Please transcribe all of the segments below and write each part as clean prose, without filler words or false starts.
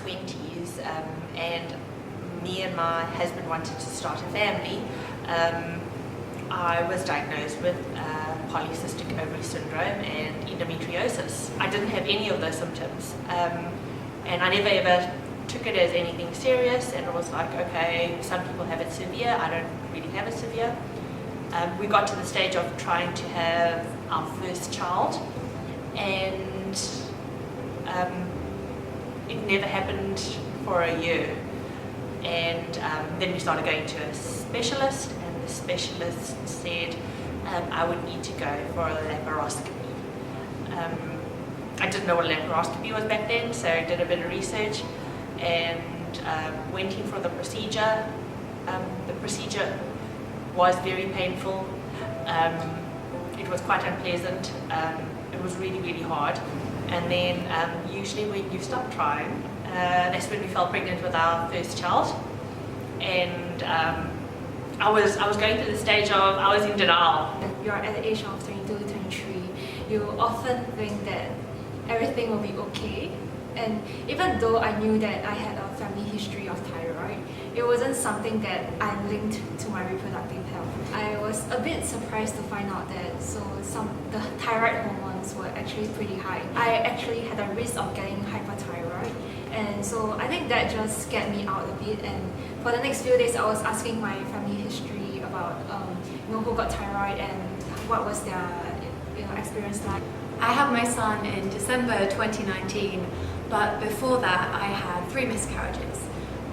20s, and me and my husband wanted to start a family. I was diagnosed with polycystic ovary syndrome and endometriosis. I didn't have any of those symptoms, and I never ever took it as anything serious, and it was like, okay, some people have it severe, I don't really have it severe. We got to the stage of trying to have our first child, and it never happened for a year. And then we started going to a specialist, and the specialist said I would need to go for a laparoscopy. I didn't know what a laparoscopy was back then, so I did a bit of research and went in for the procedure. The procedure was very painful. It was quite unpleasant. It was really, really hard. And then usually when you stop trying, that's when we fell pregnant with our first child. And I was going through the stage of, I was in denial. You're at the age of 22, 23, you often think that everything will be okay. And even though I knew that I had a family history of thyroid, it wasn't something that I linked to my reproductive health. I was a bit surprised to find out that the thyroid hormones were actually pretty high. I actually had a risk of getting hyperthyroid, and so I think that just scared me out a bit. And for the next few days, I was asking my family history about who got thyroid and what was their experience like. I had my son in December 2019, but before that I had 3 miscarriages,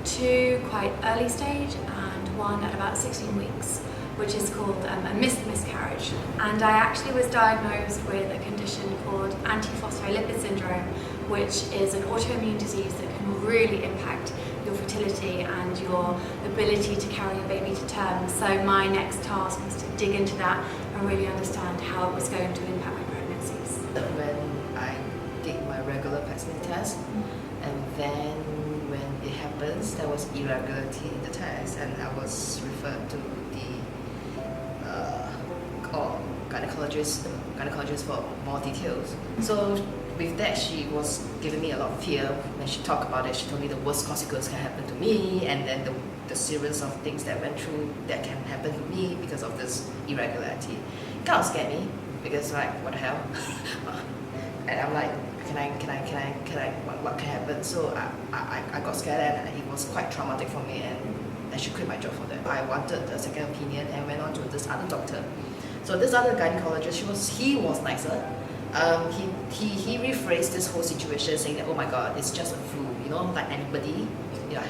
2 quite early stage and 1 at about 16 weeks, which is called a missed miscarriage. And I actually was diagnosed with a condition called antiphospholipid syndrome, which is an autoimmune disease that can really impact your fertility and your ability to carry a baby to term. So my next task was to dig into that and really understand how it was going to impact my pregnancies. When I did my regular pap smear test, and then when it happens, there was irregularity in the test, and I was referred to the gynecologist for more details. So with that, she was giving me a lot of fear. When she talked about it, she told me the worst consequence can happen to me, and then the series of things that went through that can happen to me because of this irregularity. It kind of scared me, because like, what the hell? And I'm like, what can happen? So I got scared, and it was quite traumatic for me, and I should quit my job for that. I wanted a second opinion and went on to this other doctor. So this other gynecologist, he was nicer. He rephrased this whole situation, saying that, oh my god, it's just a flu, like anybody,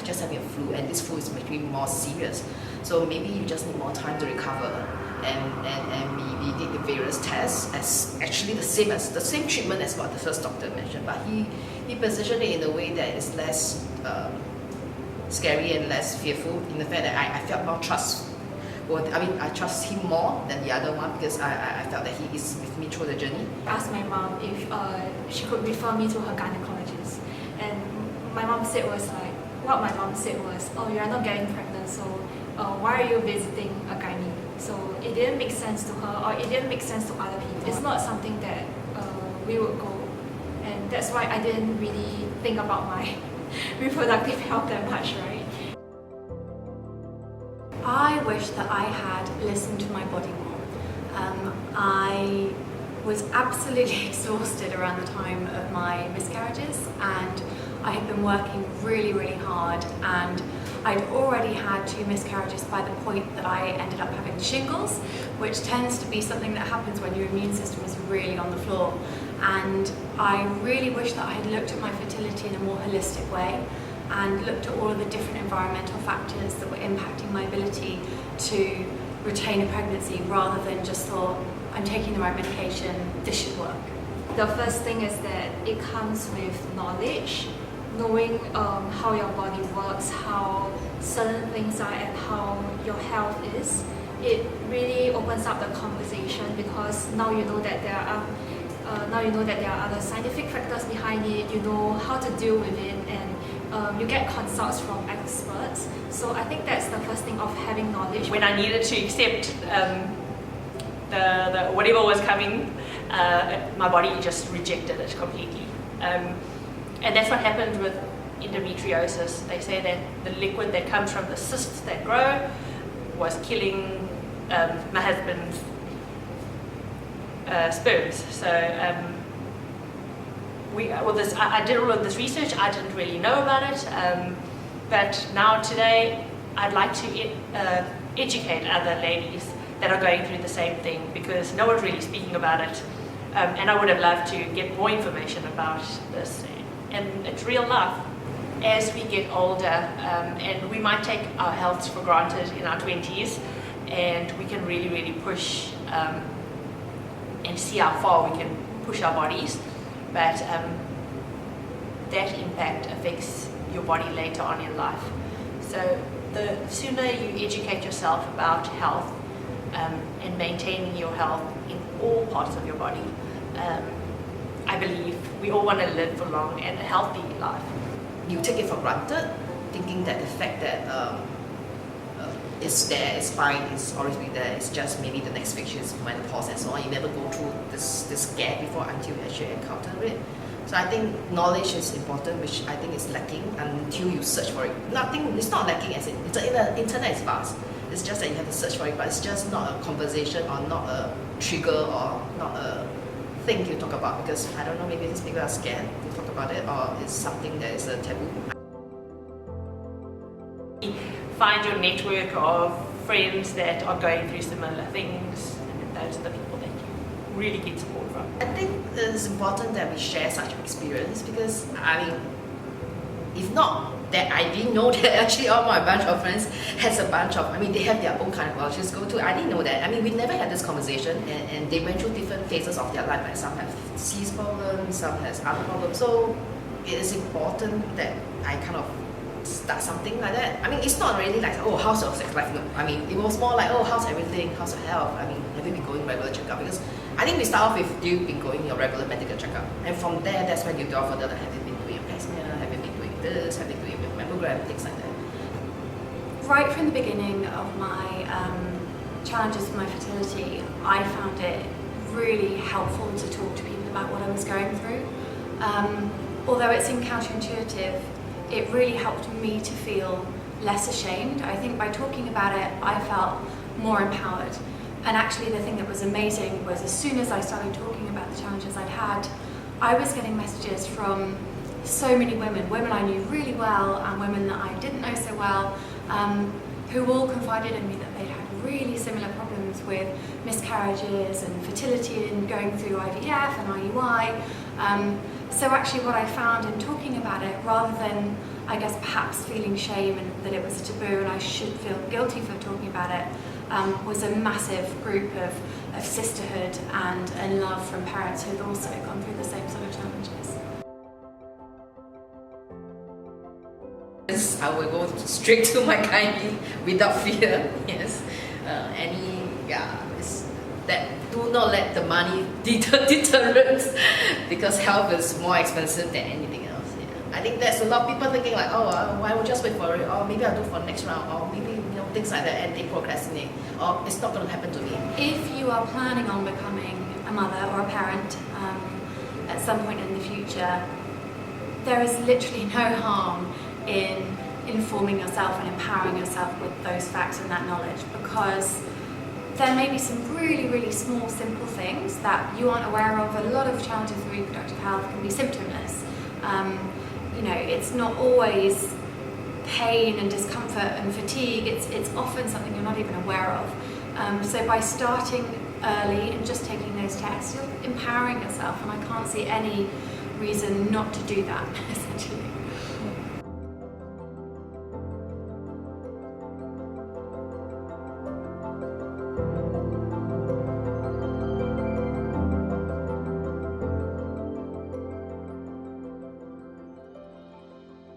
just having a flu, and this flu is maybe more serious. So maybe you just need more time to recover. And we did the various tests, as actually the same treatment as what the first doctor mentioned, but he positioned it in a way that is less scary and less fearful, in the fact that I felt more trust. Well, I mean, I trust him more than the other one, because I felt that he is with me through the journey. I asked my mom if she could refer me to her gynecologist, and my mom said was like, what my mom said was, oh, you are not getting pregnant, so why are you visiting a gynae? So it didn't make sense to her, or it didn't make sense to other people. It's not something that we would go, and that's why I didn't really think about my reproductive health that much, right? I wish that I had listened to my body more. I was absolutely exhausted around the time of my miscarriages, and I had been working really, really hard, and I'd already had 2 miscarriages by the point that I ended up having shingles, which tends to be something that happens when your immune system is really on the floor. And I really wish that I had looked at my fertility in a more holistic way, and looked at all of the different environmental factors that were impacting my ability to retain a pregnancy, rather than just thought, I'm taking the right medication, this should work. The first thing is that it comes with knowledge, knowing how your body works, how certain things are, and how your health is. It really opens up the conversation, because now you know that there are other scientific factors behind it. You know how to deal with it, and you get consults from experts. So I think that's the first thing, of having knowledge. When I needed to accept the whatever was coming, my body just rejected it completely. And that's what happened with endometriosis. They say that the liquid that comes from the cysts that grow was killing my husband's sperms. So I did all of this research. I didn't really know about it, but now today I'd like to educate other ladies that are going through the same thing, because no one's really speaking about it, and I would have loved to get more information about this. And it's real life. As we get older, and we might take our health for granted in our 20s, and we can really, really push and see how far we can push our bodies, but that impact affects your body later on in life. So the sooner you educate yourself about health and maintaining your health in all parts of your body, I believe we all want to live a long and a healthy life. You take it for granted, thinking that the fact that it's there, it's fine, it's always been there, it's just maybe the next phase is menopause and so on. You never go through this gap before until you actually encounter it. So I think knowledge is important, which I think is lacking until you search for it. It's not lacking as in, the internet is vast. It's just that you have to search for it, but it's just not a conversation or not a trigger or not a thing you talk about, because I don't know, maybe these people are scared to talk about it, or it's something that is a taboo. Find your network of friends that are going through similar things, and those are the people that you really get support from. I think it's important that we share such experience, because I mean, if not that, I didn't know that actually all my bunch of friends has a bunch of, I mean, they have their own kind of cultures to go to. I didn't know that. I mean, we never had this conversation, and they went through different phases of their life. Like some have disease problems, some has other problems. So it is important that I kind of start something like that. I mean, it's not really like, oh, how's your sex life? No. I mean, it was more like, oh, how's everything? How's your health? I mean, have you been going regular checkup? Because I think we start off with you been going your regular medical checkup, and from there, that's when you delve further. Have you been doing your pap smear? Have you been doing this? Have you been doing your mammogram? Things like that. Right from the beginning of my challenges with my fertility, I found it really helpful to talk to people about what I was going through. Although it seemed counterintuitive, it really helped me to feel less ashamed. I think by talking about it, I felt more empowered. And actually the thing that was amazing was, as soon as I started talking about the challenges I'd had, I was getting messages from so many women I knew really well and women that I didn't know so well, who all confided in me that they'd had really similar problems with miscarriages and fertility and going through IVF and IUI. So actually what I found in talking about it, rather than, I guess, perhaps feeling shame and that it was a taboo and I should feel guilty for talking about it, was a massive group of sisterhood and love from parents who had also gone through the same sort of challenges. I will go straight to my gynae without fear. Yes, do not let the money deterrent, because health is more expensive than anything else. Yeah. I think there's a lot of people thinking like, oh, I will just wait for it, or maybe I'll do for the next round, or maybe things like that, and they procrastinate, or it's not going to happen to me. If you are planning on becoming a mother or a parent at some point in the future, there is literally no harm in informing yourself and empowering yourself with those facts and that knowledge, because there may be some really, really small, simple things that you aren't aware of. A lot of challenges with reproductive health can be symptomless. It's not always pain and discomfort and fatigue. It's often something you're not even aware of. So by starting early and just taking those tests, you're empowering yourself, and I can't see any reason not to do that, essentially.